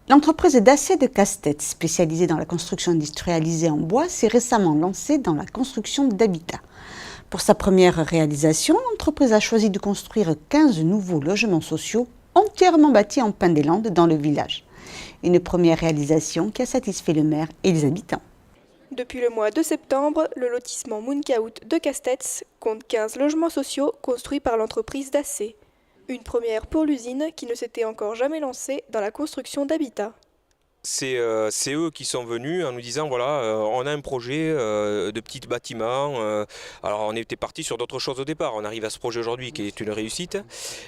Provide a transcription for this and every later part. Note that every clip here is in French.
L'entreprise d'Assez de Casse-Tête, spécialisée dans la construction industrialisée en bois, s'est récemment lancée dans la construction d'habitats. Pour sa première réalisation, l'entreprise a choisi de construire 15 nouveaux logements sociaux entièrement bâtis en pin des Landes dans le village. Une première réalisation qui a satisfait le maire et les habitants. Depuis le mois de septembre, le lotissement Mooncaout de Casse-Tête compte 15 logements sociaux construits par l'entreprise d'Assez. Une première pour l'usine qui ne s'était encore jamais lancée dans la construction d'habitat. C'est eux qui sont venus en nous disant voilà, on a un projet de petits bâtiments. Alors on était parti sur d'autres choses au départ. On arrive à ce projet aujourd'hui qui est une réussite.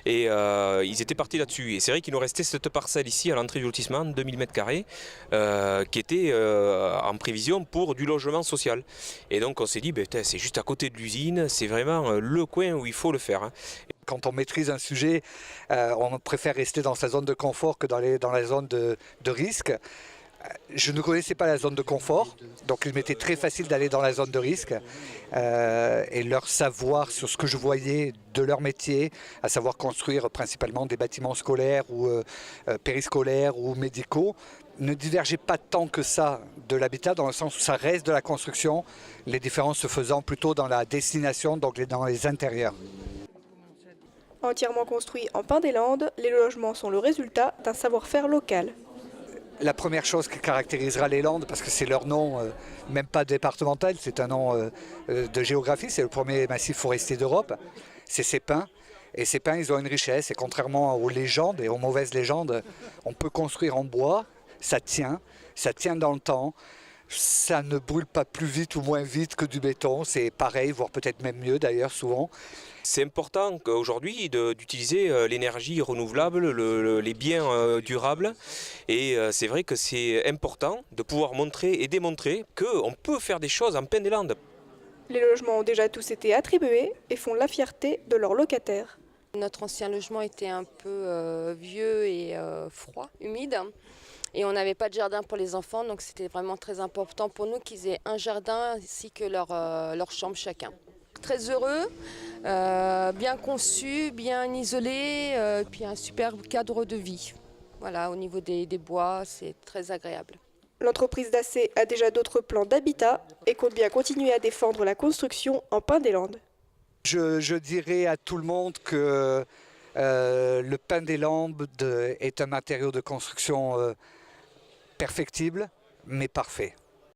Et ils étaient partis là-dessus. Et c'est vrai qu'il nous restait cette parcelle ici à l'entrée du lotissement, 2000 m², qui était en prévision pour du logement social. Et donc on s'est dit, c'est juste à côté de l'usine, c'est vraiment le coin où il faut le faire. Quand on maîtrise un sujet, on préfère rester dans sa zone de confort que dans la zone de risque. Je ne connaissais pas la zone de confort, donc il m'était très facile d'aller dans la zone de risque. Et leur savoir sur ce que je voyais de leur métier, à savoir construire principalement des bâtiments scolaires ou périscolaires ou médicaux, ne divergeait pas tant que ça de l'habitat, dans le sens où ça reste de la construction, les différences se faisant plutôt dans la destination, donc dans les intérieurs. Entièrement construits en pin des Landes, les logements sont le résultat d'un savoir-faire local. La première chose qui caractérisera les Landes, parce que c'est leur nom, même pas départemental, c'est un nom de géographie, c'est le premier massif forestier d'Europe, c'est ces pins. Et ces pins, ils ont une richesse, et contrairement aux légendes et aux mauvaises légendes, on peut construire en bois, ça tient dans le temps, ça ne brûle pas plus vite ou moins vite que du béton, c'est pareil, voire peut-être même mieux d'ailleurs souvent. C'est important aujourd'hui d'utiliser l'énergie renouvelable, les biens durables. Et c'est vrai que c'est important de pouvoir montrer et démontrer qu'on peut faire des choses en pin des Landes. Les logements ont déjà tous été attribués et font la fierté de leurs locataires. Notre ancien logement était un peu vieux et froid, humide. Et on n'avait pas de jardin pour les enfants, donc c'était vraiment très important pour nous qu'ils aient un jardin ainsi que leur chambre chacun. Très heureux, bien conçu, bien isolé, puis un super cadre de vie. Voilà, au niveau des bois, c'est très agréable. L'entreprise d'Assez a déjà d'autres plans d'habitat et compte bien continuer à défendre la construction en pin des Landes. Je dirais à tout le monde que le pin des Landes est un matériau de construction perfectible, mais parfait.